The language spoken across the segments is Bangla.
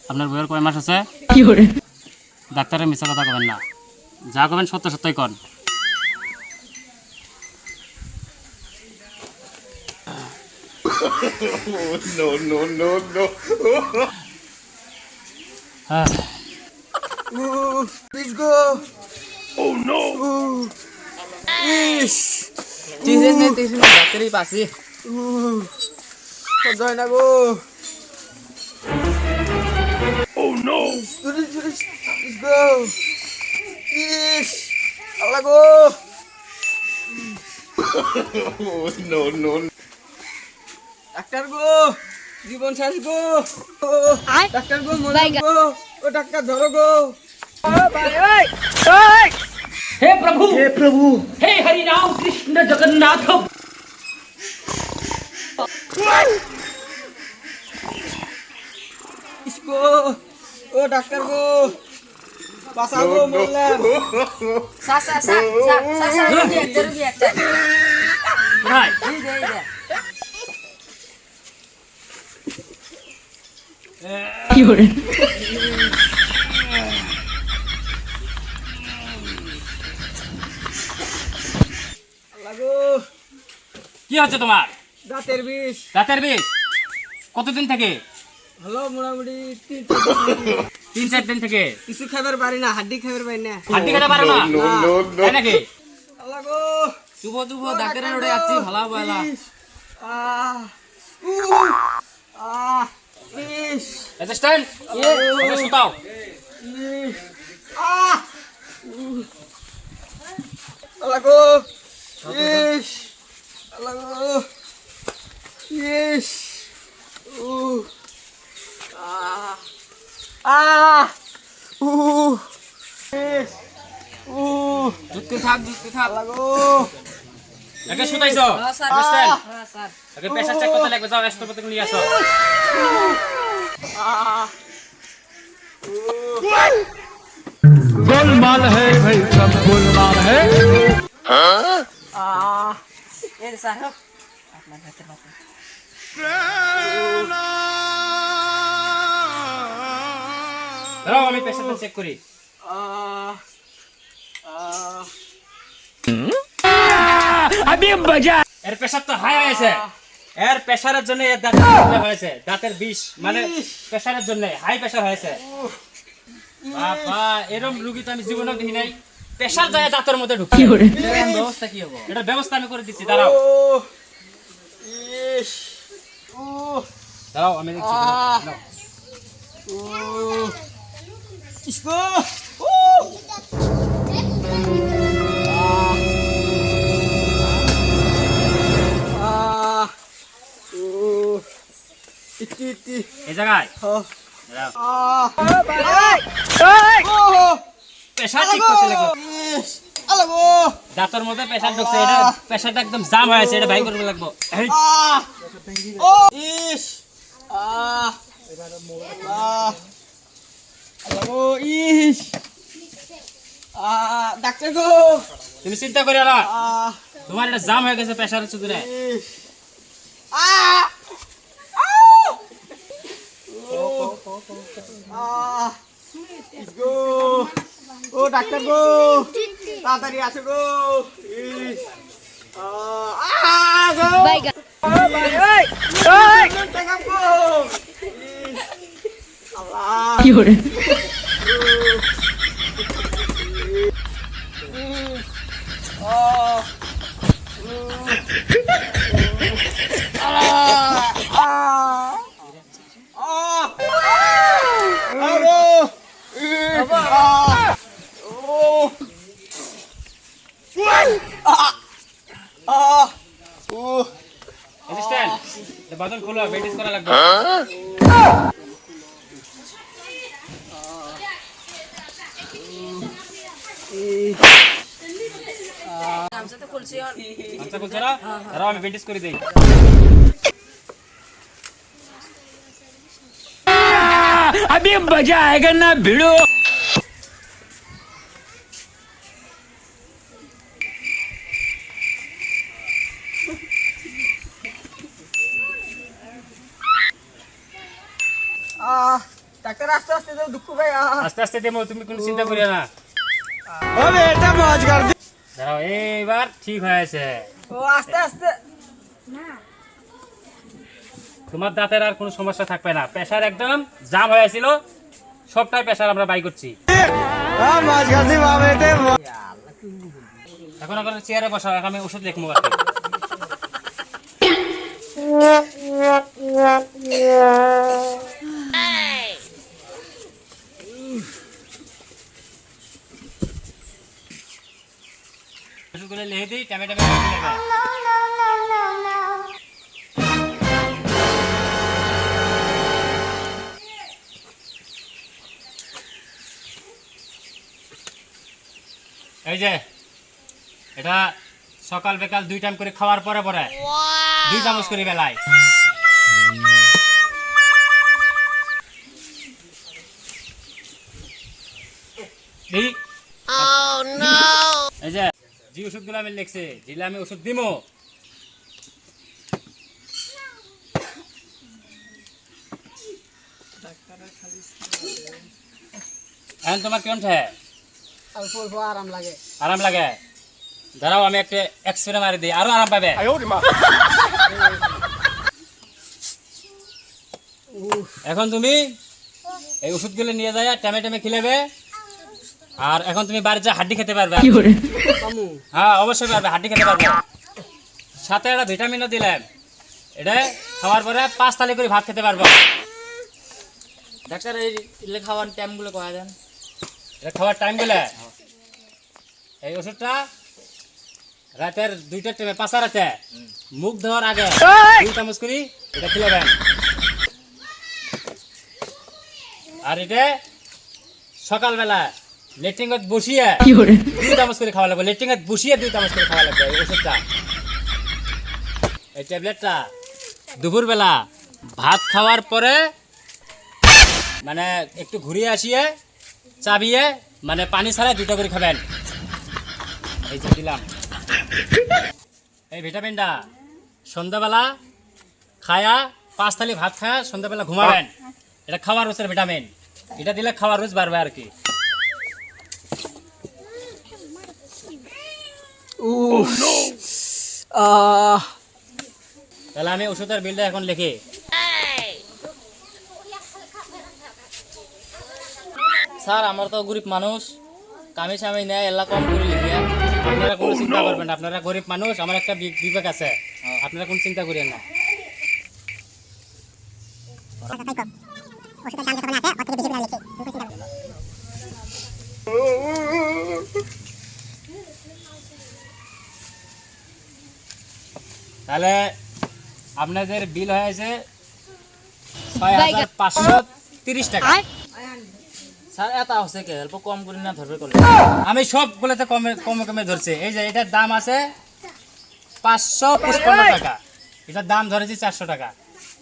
আপনার বইয়ের কয় মাস আছে? ডাক্তারের মিথ্যা কথা কবেন না, যা করবেন সত্য সত্যই কন। ডাক্তারই পাচ্ছি জয় না গো। আল্লাহ গো ডাক্তার গো, জীবন শেষ গো। ডাক্তার গো, মরলাম গো। ও ডাক্তার ধরো গো। हे प्रभु হে প্রভু, हे हरि राम कृष्ण जगन्नाथ ইসকো ও ডাক্তার গো, বাঁচাও গো, মরলাম। ভাই আল্লাহ গো, কি হচ্ছে তোমার? দাঁতের বিষ। দাঁতের বিষ? কতদিন থেকে? হলো মোটামুটি 3-4 দিন থেকে। কিছু খাবার পারি না, হাড্ডি খাবার পারি না। হাড্ডি খেতে পারো না? তাই নাকি? আল্লাহ গো, শুভ শুভ ডাক্তারের ওড়ে যাচ্ছি ভালো বলা আহ আহ ইস অ্যাসিস্ট্যান্ট ওকে শুতাও। ইস আহ আল্লাহ গো, ইস আল্লাহ গো, ইস আহ আহ ইস যুক্তি থাক আল্লাহ গো, একে শুতাইছো? অ্যাসিস্ট্যান্ট একে প্রেসার চেক করতে লাগবে, যাও রাষ্ট্রপতি নিয়ে আসো। गोलमाल है भाई, सब गोलमाल है। দাঁড়াও আমি প্রেসারটা চেক করি। अभी बजा এর প্রেসার তো হাই হয়েছে। এর প্রেসারের জন্য এর দাঁতের প্রবলেম হয়েছে, দাঁতের বিষ, মানে প্রেসারের জন্য হাই প্রেসার হয়েছে। বাবা, এরকম রোগী তো আমি জীবনেও দেখি নাই। প্রেসার যায় দাঁতের মধ্যে ঢুকে। ব্যবস্থা কি হবো? এটা ব্যবস্থা আমি করে দিচ্ছি, দাঁড়াও ইস দাঁড়াও আমি দেখছি। দাঁড়াও। ইসকো ইতি এই জায়গায় হ্যাঁ দাঁড়াও। প্রেসার ঠিক করতে লাগবে। আল্লাহ গো, দাঁতের মধ্যে প্রেসার ঢুকছে, এটা প্রেসারটা একদম জাম হয়েছে, এটা ভাই করতে লাগবে। এই, ও ইস আল্লাহ গো, ইস ডাক্তার গো, তুমি চিন্তা করিও না, আহ তোমার এটা জাম হয়ে গেছে প্রেসারের চুদরে। ইস গো, ও ডাক্তার গো, তাড়াতাড়ি আসো গো। ইস গো চেকআপ গো। ইস, আল্লাহ অ্যাসিস্ট্যান্ট এটা বাদন খোলো, ব্যান্ডেজ করা লাগবে। গামছা খুলছি আচ্ছা বলছো না, দাঁড়াও আমি ব্যান্ডেজ করে দেই। अभी मजा आएगा ना भिड़ो। ডাক্তার আস্তে আস্তে যাও দুঃখ ভাই আস্তে আস্তে দেবো, তুমি কোনো চিন্তা করিও না। আরে এটা মাছ কর দে দাঁড়াও, এইবার ঠিক হয়েছে। ও আস্তে আস্তে তোমার দাঁতের আর কোনো সমস্যা থাকবে না। প্রেসার একদম জাম হয়েছিল, সবটাই প্রেসার আমরা বাই করছি। মাছ কর দি বাবা এটা এখন এখন চেয়ারে বসাও, এখন আমি ওষুধ লিখবো আর কি। ওষুধগুলো লিখে দিই, টাইমে টাইমে লিখে দেবে। এই যে এটা সকাল বিকাল 2 টাইম করে খাওয়ার পরে পরে 2 চামচ করে বেলায়। এই যে যে ওষুধগুলো আমি লিখছি, যেগুলো আমি ওষুধ দিব, এখন তোমার কেমন থাকে? অল্প অল্প আরাম লাগে আরাম লাগে? দাঁড়াও আমি একটা এক্সরে মারি দিই, আরো আরাম পাবে। এখন তুমি এই ওষুধগুলো নিয়ে যায় টাইমে টাইমে খিলেবে। আর এখন তুমি বাড়িতে হাড্ডি খেতে পারবে। হ্যাঁ অবশ্যই পারবে, হাড্ডি খেতে পারবে। সাথে একটা ভিটামিনও দিলাম, এটা খাওয়ার পরে 5 থালি করে ভাত খেতে পারবো। ডাক্তার এই খাওয়ার টাইমগুলো কয়া দেন। এটা খাওয়ার টাইম গুলো, এই ওষুধটা রাতের 2টার টাইমে 5 রাতে মুখ ধোয়ার আগে 2 চামচ করে এটা খেলেবেন। আর এটা সকালবেলা লেট্রিনত বসিয়ে 2 চামচ করে খাওয়া লাগবে। লেট্রিনত বসিয়ে 2 চামচ করে খাওয়া লাগবে এই ওষুধটা। এই ট্যাবলেটটা দুপুরবেলা ভাত খাওয়ার পরে মানে একটু ঘুরিয়ে আসিয়ে চাবিয়ে মানে পানি ছাড়া 2টা করে খাবেন। এই যে দিলাম এই ভিটামিনটা। সন্ধ্যাবেলা খায়া 5 থালি ভাত খায়া সন্ধ্যাবেলা ঘুমাবেন। এটা খাওয়ার রোজের ভিটামিন, এটা দিলে খাওয়ার রোজ বাড়বে আর কি। তাহলে আমি ওষুধের বিলটা এখন লিখি। স্যার আমার তো গরিব মানুষ, কামি সামি নেয় এলা কম করে লিখিয়া। আপনারা কোনো চিন্তা করবেন না, আপনারা গরিব মানুষ, আমার একটা বিবেক আছে, আপনারা কোনো চিন্তা করেন না। তাহলে আপনাদের বিল হয়েছে 6530 টাকা। স্যার এটা হচ্ছে কে অল্প কম করে না ধরবে করলে। আমি সব বলেতে কমে কমে কমে ধরছে। এই যে এটার দাম আছে 555 টাকা, এটার দাম ধরেছি 400 টাকা।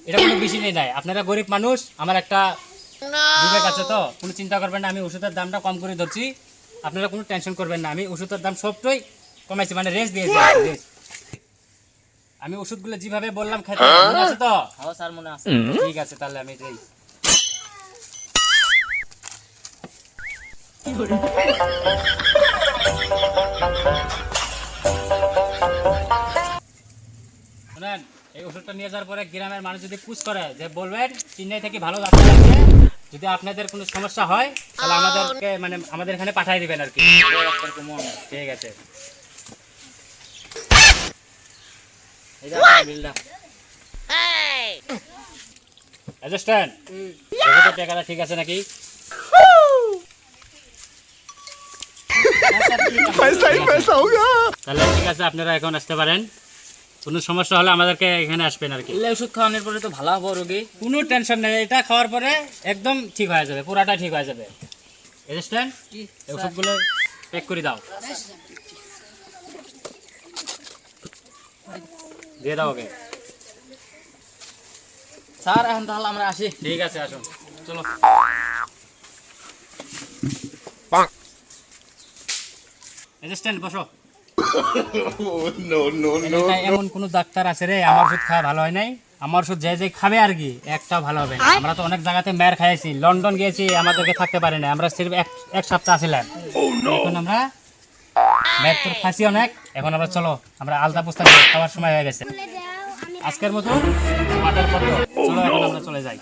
এটা কোনো বেশি নেই নাই। আপনারা গরিব মানুষ, আমার একটা বিবেক আছে, তো কোনো চিন্তা করবেন না। আমি ওষুধের দামটা কম করে ধরছি, আপনারা কোনো টেনশন করবেন না। আমি ওষুধের দাম সবটাই কমাইছি, মানে রেস্ট দিয়েছি। আমি ওষুধগুলো যেভাবে বললাম খেতে মনে আছে তো? হ্যাঁ স্যার মনে আছে। ঠিক আছে, তাহলে আমি যাই। শুনেন, এই ওষুধটা নিয়ে যাওয়ার পরে গ্রামের মানুষ যদি পুষ করে যে বলবেন চেন্নাই থেকে ভালো ডাক্তার আছে, যদি আপনাদের কোনো সমস্যা হয় তাহলে আমাদেরকে মানে আমাদের এখানে পাঠিয়ে দিবেন আর কি। ঠিক আছে, এই যে আপনার বিলটা। অ্যাসিস্ট্যান্ট দেখো তো টাকাটা ঠিক আছে নাকি? তাহলে ঠিক আছে, আপনারা এখন আসতে পারেন। কোনো সমস্যা হলে আমাদেরকে এখানে আসবেন আর কি। এই ওষুধ খাওয়ানোর পরে তো ভালো হবো রোগী। কোনো টেনশন নেই, এটা খাওয়ার পরে একদম ঠিক হয়ে যাবে, পুরাটা ঠিক হয়ে যাবে। অ্যাসিস্ট্যান্ট এই ওষুধগুলো প্যাক করে দাও, দিয়ে দাও ওকে। স্যার এখন তাহলে আমরা আসি। ঠিক আছে, আসুন, চলো। অ্যাসিস্ট্যান্ট বসো। এলাকায় এমন কোন ডাক্তার আছে রে আমার ওষুধ খাওয়া ভালো হয় নাই? আমার ওষুধ যে যে খাবে আর কি একটাও ভালো হবে না। আমরা তো অনেক জায়গাতে মেয়ের খাইছি, লন্ডন গিয়েছি, আমাদেরকে থাকতে পারি না, আমরা সির্ফ এক সপ্তাহ ছিলাম। এখন আমরা মেয়ের তোর খাসি অনেক, এখন আমরা চলো আমরা আলতা পুস্তা খাওয়ার সময় হয়ে গেছে। আজকের মতো মাটার পর চলো এখন আমরা চলে যাই।